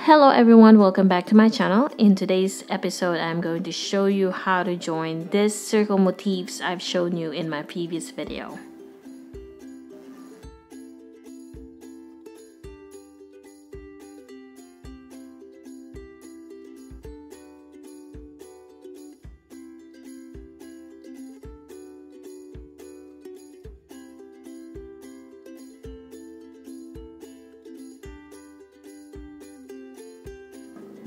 Hello everyone, welcome back to my channel. In today's episode, I'm going to show you how to join these circle motifs I've shown you in my previous video.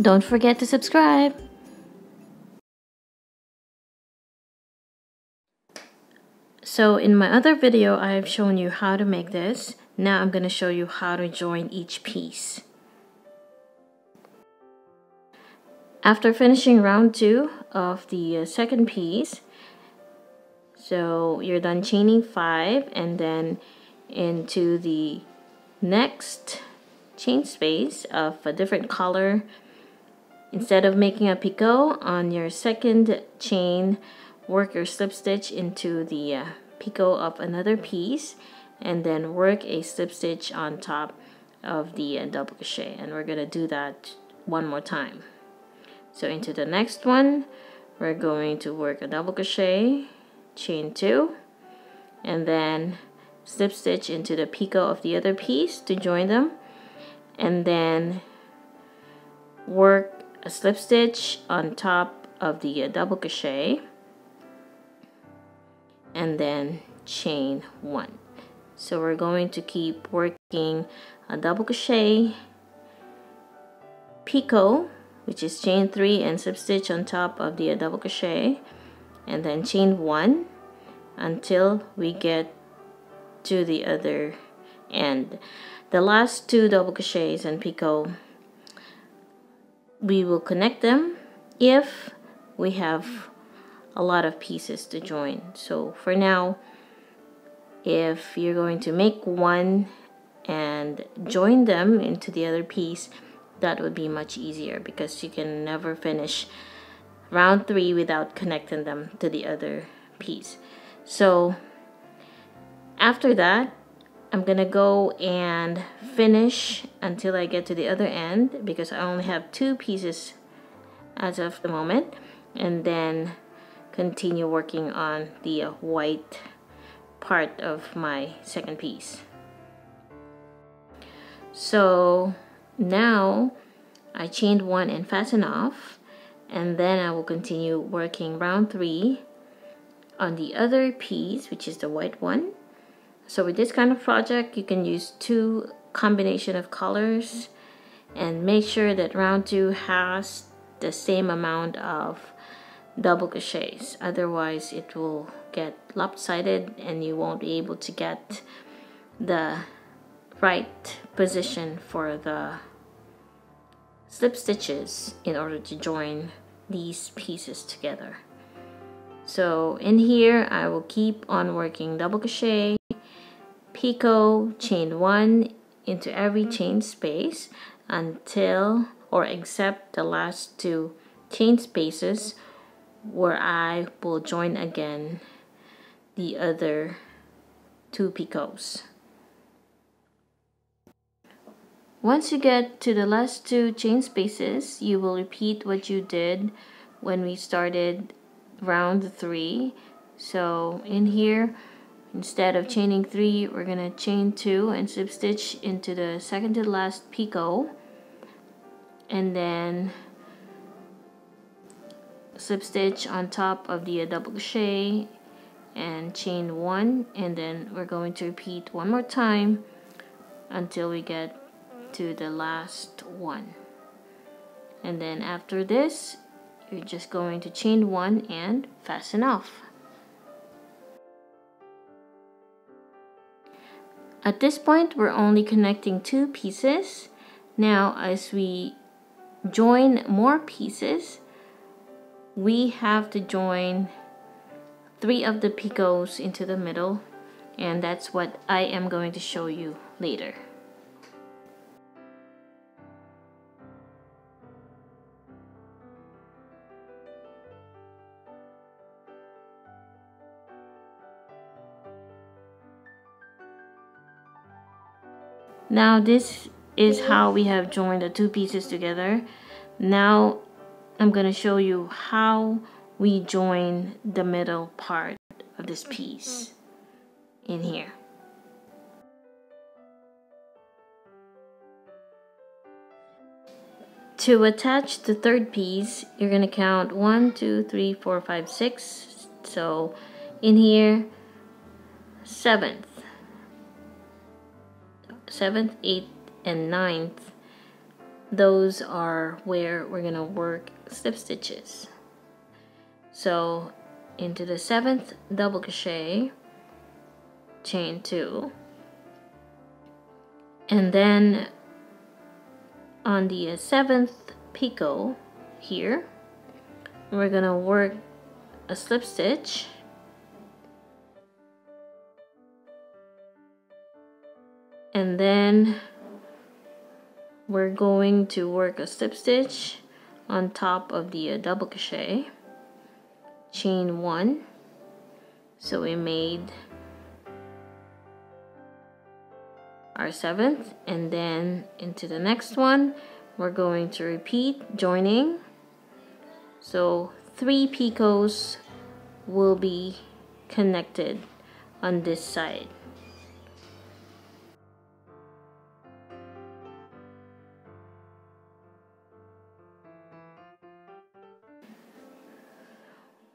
Don't forget to subscribe. So in my other video, I've shown you how to make this. Now I'm going to show you how to join each piece. After finishing round 2 of the second piece, so you're done chaining 5 and then into the next chain space of a different color. Instead of making a picot on your second chain, work your slip stitch into the picot of another piece and then work a slip stitch on top of the double crochet, and we're going to do that one more time. So into the next one, we're going to work a double crochet, chain 2, and then slip stitch into the picot of the other piece to join them, and then work a slip stitch on top of the double crochet and then chain 1. So we're going to keep working a double crochet, picot, which is chain 3 and slip stitch on top of the double crochet, and then chain 1 until we get to the other end. The last 2 double crochets and picot, we will connect them if we have a lot of pieces to join. So for now, if you're going to make one and join them into the other piece, that would be much easier because you can never finish round 3 without connecting them to the other piece. So after that, I'm gonna go and finish until I get to the other end because I only have 2 pieces as of the moment, and then continue working on the white part of my second piece. So now I chained 1 and fastened off, and then I will continue working round 3 on the other piece, which is the white one. So with this kind of project, you can use 2 combination of colors and make sure that round 2 has the same amount of double crochets. Otherwise, it will get lopsided and you won't be able to get the right position for the slip stitches in order to join these pieces together. So in here, I will keep on working double crochet, picot, chain 1 into every chain space until, or except the last 2 chain spaces where I will join again the other 2 picots. Once you get to the last 2 chain spaces, you will repeat what you did when we started round 3. So in here, instead of chaining 3, we're gonna chain 2 and slip stitch into the second to last picot, and then slip stitch on top of the double crochet and chain 1, and then we're going to repeat one more time until we get to the last one. And then after this, you're just going to chain 1 and fasten off. At this point, we're only connecting 2 pieces. Now, as we join more pieces, we have to join 3 of the picots into the middle, and that's what I am going to show you later. Now this is how we have joined the two pieces together. Now I'm going to show you how we join the middle part of this piece in here. To attach the third piece, you're going to count 1, 2, 3, 4, 5, 6. So in here, 7th, 8th, and 9th, those are where we're going to work slip stitches. So into the 7th double crochet, chain 2, and then on the 7th picot here, we're gonna work a slip stitch, and then we're going to work a slip stitch on top of the double crochet, chain 1. So we made our 7th, and then into the next one we're going to repeat joining. So 3 picots will be connected on this side.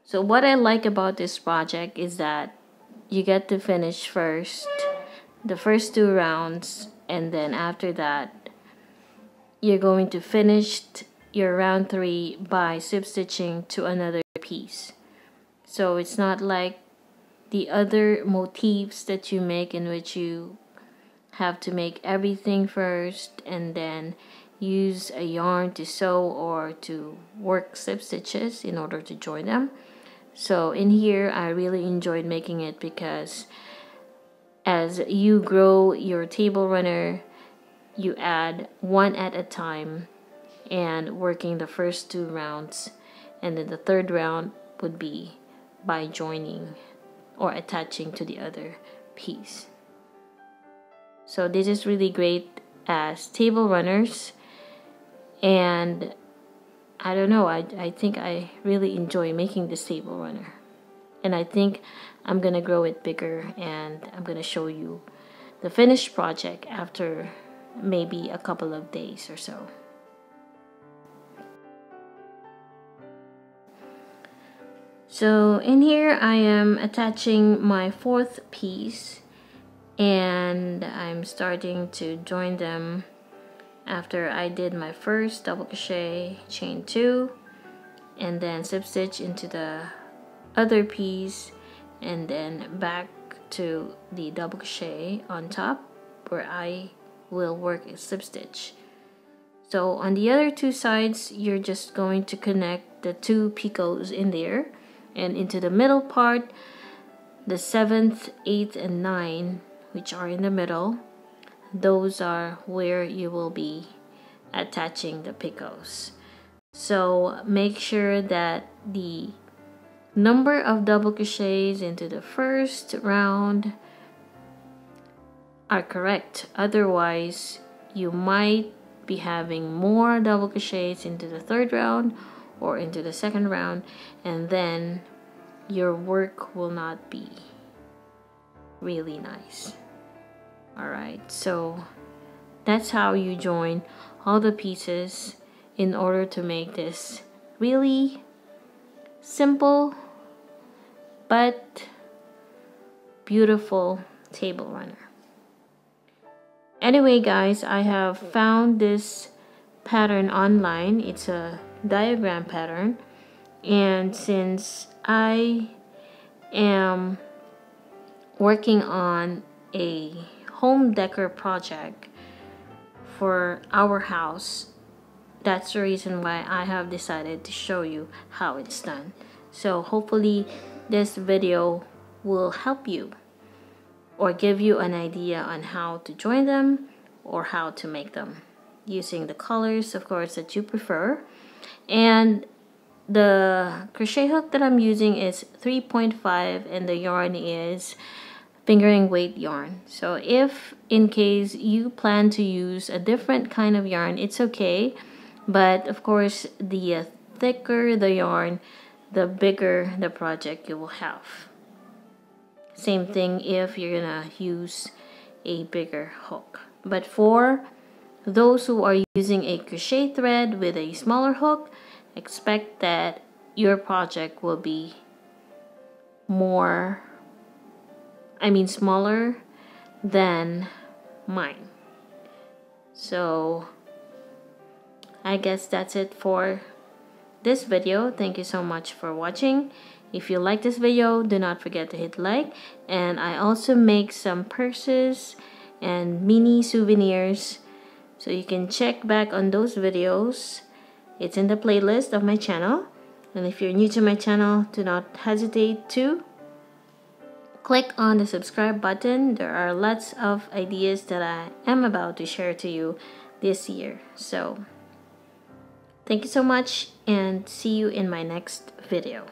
So what I like about this project is that you get to finish first the first 2 rounds, and then after that you're going to finish your round 3 by slip stitching to another piece. So it's not like the other motifs that you make, in which you have to make everything first and then use a yarn to sew or to work slip stitches in order to join them. So in here I really enjoyed making it, because as you grow your table runner, you add one at a time and working the first 2 rounds, and then the 3rd round would be by joining or attaching to the other piece. So this is really great as table runners, and I don't know, I think I really enjoy making this table runner, and I think I'm gonna grow it bigger, and I'm gonna show you the finished project after maybe a couple of days or so. So in here I am attaching my 4th piece, and I'm starting to join them after I did my first double crochet, chain 2, and then slip stitch into the other piece, and then back to the double crochet on top where I will work a slip stitch. So on the other 2 sides, you're just going to connect the 2 picots in there, and into the middle part, the 7th, 8th, and 9, which are in the middle, those are where you will be attaching the picots. So make sure that the number of double crochets into the first round are correct. Otherwise, you might be having more double crochets into the 3rd round or into the 2nd round, and then your work will not be really nice. Alright, so that's how you join all the pieces in order to make this really simple but beautiful table runner. Anyway guys, I have found this pattern online. It's a diagram pattern, and since I am working on a home decor project for our house, that's the reason why I have decided to show you how it's done. So hopefully this video will help you or give you an idea on how to join them or how to make them using the colors, of course, that you prefer. And the crochet hook that I'm using is 3.5 and the yarn is fingering weight yarn. So if in case you plan to use a different kind of yarn, it's okay, but of course the thicker the yarn, the bigger the project you will have. Same thing if you're gonna use a bigger hook. But for those who are using a crochet thread with a smaller hook, expect that your project will be smaller than mine. So I guess that's it for this video. Thank you so much for watching. If you like this video, do not forget to hit like. And I also make some purses and mini souvenirs, so you can check back on those videos. It's in the playlist of my channel. And if you're new to my channel, do not hesitate to click on the subscribe button. There are lots of ideas that I am about to share to you this year. So thank you so much, and see you in my next video.